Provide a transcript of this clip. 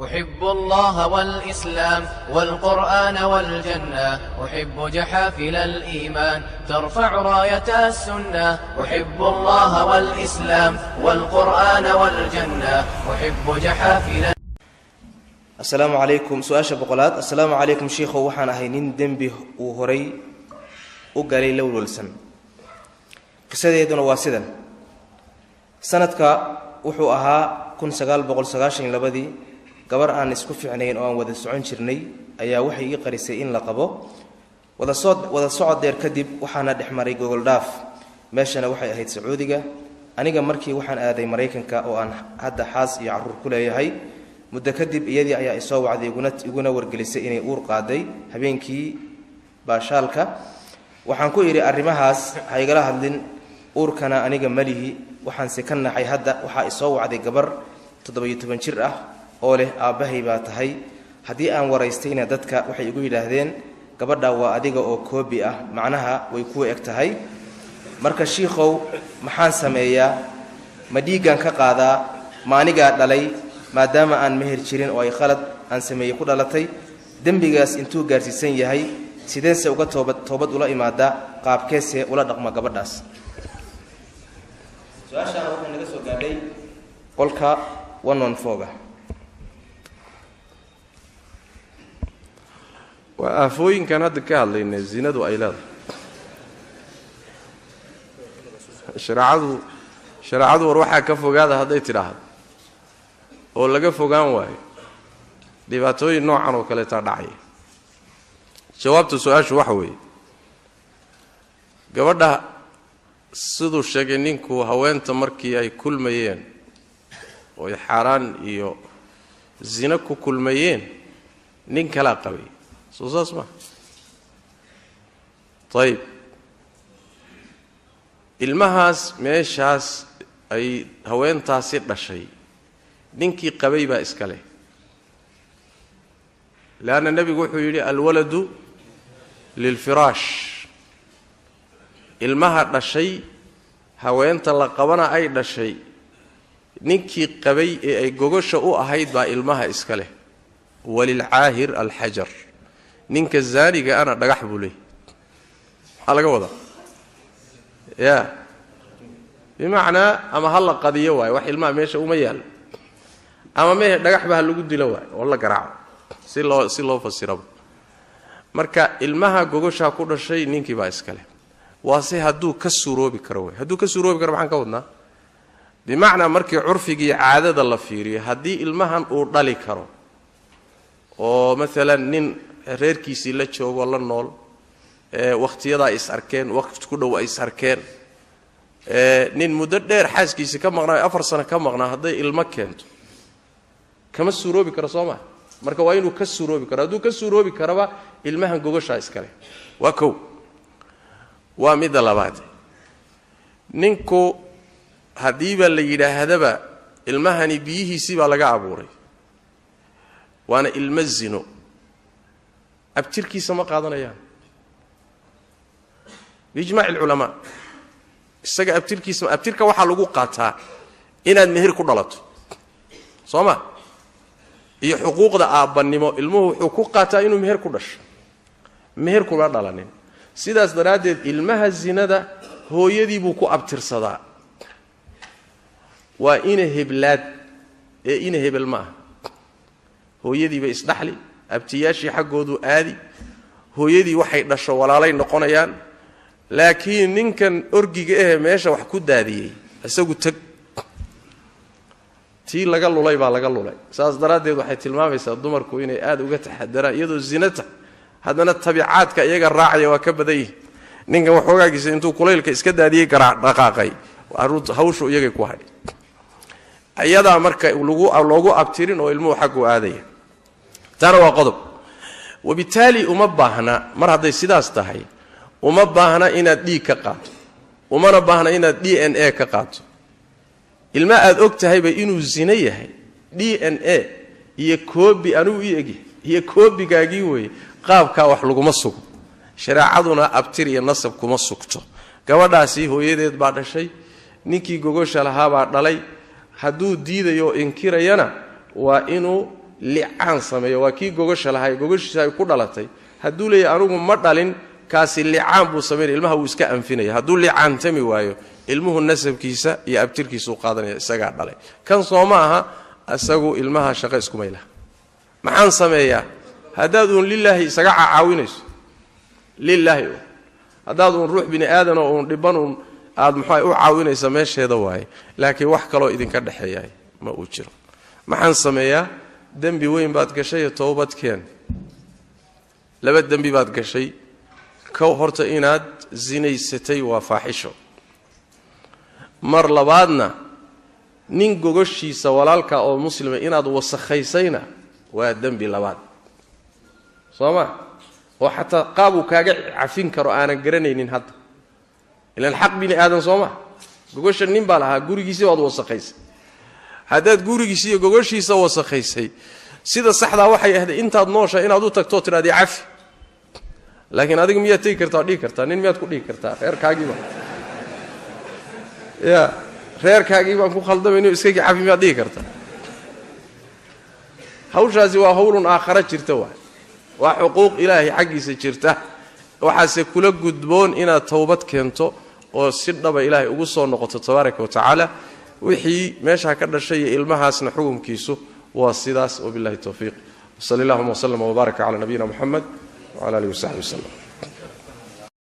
أحب الله والإسلام والقرآن والجنة أحب جحافل الإيمان ترفع راية السنة أحب الله والإسلام والقرآن والجنة أحب جحافل. السلام عليكم. سؤال بقولات. السلام عليكم شيخ وحنا هينين دنبه وهري وقالي لول ولسن قصة يدنا واسدا سنة وحو أها كن سجال بقول سجاشين لبدي gabar aan isku fiicnayn oo aan wada socon jirnay ayaa waxay ii qarisay in la qabo wada socod dheer kadib waxaana dhexmaray gogol dhaaf meeshana waxay ahayd Sacuudiga aniga markii waxaan aaday Mareykanka oo aan hadda xaas iyo carruur ku leeyahay muddo kadib iyadii ayaa isoo wacday iguna wargelisay inay uur qaaday habeenkii baashaalka waxaan ku iri arrimahaas ha igala hadlin uurkana aniga malihi waxaan si ka naxay hadda waxa isoo wacday gabar 17 jir ah oo leh aabahay baa tahay hadii aan waraystayna dadka waxay igu yiraahdeen gabadha waa adiga oo koobi ah macnaha way ku eg tahay marka shiikhow maxaan sameeyaa ma dhiigan ka qaadaa maaniga dhalay maadaama aan meher jirin oo ay khalad aan sameeyay ku dhalatay dambigaas intuu gaarsiisan yahay sideen se uga toobad ula imaada qaabkeese ula dhaqma gabadhaas su'aashaan waxaan naga soo gaadhay qolka 114 وآفوين كان هذا كهل لأن الزنا دو أيلاد شرعه وروحه كفوا هذا هذا يتراهد ولا كفوا كان واي دباتوي نوع عنه كله تدعي جوابت السؤال شو وحوي قبلها صدو الشجنينكو هوين تمركي أي كل ميين ويحران يو زينكو كل ميين نين كلا قوي صوص ما طيب المهاس ماشاس أي هوين تاسير بشيء نينكي قبيبة إسكاله لأن النبي يقول الولد للفراش المهر لشيء هوين تلقبنا أي لشيء نينكي قبي أي جوجش أو أهيد با المها إسكاله وللعاهر الحجر نينك الزاني أنا دقح بولي على قوضة يا بمعنى أما هلا قضية واي وحي الماء ماشي وميال أما ميه دقح بها اللي قد لواي والله قرع سيلو فسيرب مركا المها جوجشها كل شيء نينكي بايسكله واسي هدو كسروا بكروي هدو كسروا بكرو عن قوضنا بمعنى مركي عرفي عادة الله فيري هدي المها أورالي كرو ومثلا نين reerkiisii la joogo la nool waqtiyada is arkeen waqti ku dhow ay is arkeen nin muddo dheer xaaskiisa ka maqnaa 4 sano ka maqnaa haday ilmo keento kama suuroobi karo Soomaa marka waa inuu ka suuroobi karo haduu ka suuroobi karaba ilmahan gogosha iskale waa kow waa mid labaad ninku hadiiba la yiraahdaba ilmahani biyihiisi baa laga abuuray waana ilma zino أبتركيسا ما قادنا يان بإجماع العلماء السجا أبتركيسا أبتركا وحلقوا قاتها إن المهر كدلت صوما هي حقوق ده أبنيمو المه حقوق قاتها إنه مهر كدش مهر كلا دلانين سيدا سدراد المها الزنا ده هو يدي بوكو أبتر صدا وإن هبلاد إن هبل ما هو يدي بإصلاحلي abtiyaashii xaqoodu aadi hooyadii waxay dhasho walaalay noqonayaan laakiin ninkan orgiga ah meesha wax ku daadiyay isagu tag tii laga lulay baa laga lulay saas daraadeed waxay tilmaamaysaa dumarku inay aad uga taxadaraan iyadoo zinata hadana tabiicaadka iyaga raacaya waa ka baday ninkan waxoogaagisa intuu kuleylka iska daadiyay dhaqaaqay hawshu iyaga ku haday ayada marka loogu abtirin oo ilmuhu xaqu aadaya ترى قضب وبالتالي أمبهنا مرة هذا سداس تهاي أمبهنا إن دي كقات وما نبهنا إن دي إن إيه كقات الماء أكتر هاي بإنه الزنية هاي دي إن إيه هي كوبي أنو يجي هي كوبي كاجيوي قاب كاوحلق مصق شرعنا أبتري النصب كمصقته كوداسي هو يديد بعد شيء نيكي جوجوش على هذا علي حدود دي يو إنكير ينا وإنه licaan sameeyo waa kii gogasha lahay gogashiisa ay ku dhalatay hadduu leeyahay anugu ma dhalin kaasi licaan buu sameeyay ilmaha wuu iska anfinaya hadduu licaan tami waayo ilmuhu nasabkiisa iyo abtirkiisu qaadanaya isaga dhalay kan Soomaha asagu ilmaha shaqo isku meeyla maxaan sameeyaa hadaad uun lillahi isaga caawinayso lillahi hadaad uun ruux bini aadan oo uun dhiban uun aad maxay u caawinaysa meesheeda waay laakiin wax kale oo idinka dhaxeeyay ma uu jiro maxaan sameeyaa dambi weyn baad gashay toobad keen laba dambi baad gashay ka horta inaad zinaysatay waa faaxisho mar labaadna nin gogoshiisa walaalka oo muslima inaad wasakhaysayna waa dambi labaad Soomaa oo xataa qaabu kaaga cafin karo aanan garanaynin hadda ilaan xaq bini aadan Soomaa gogosha nin baa lahaa gurigiisa waad wasakhaysay hadaad gurigiisa iyo gogoshiisa wasakhaysay sida saxda waxay ahayd intaad noosha inaad u tagto tiraadi cafi laakiin adigu miyaad tagi kartaa dhigi kartaa nin miyaad ku dhigi kartaa reerkaagiiba ya reerkaagiiba ku khaldamayno iska cafi miyaad dhigi kartaa hawshaasi waa hawlun aakhara jirta waa xuquuq ilaahi xaqiisa jirta waxaase kula gudboon inaad tawbad keento oo si dhaba ilaahi ugu soo noqoto tabaaraka wa tacaala wixii meesha ka dhashay ilmahaasna xukunkiisu waa sidaas oo billahi tawfiiq sallallahu alayhi wa sallam wa baraka ala nabiyina muhammad wa ala alihi wa sahbihi sallam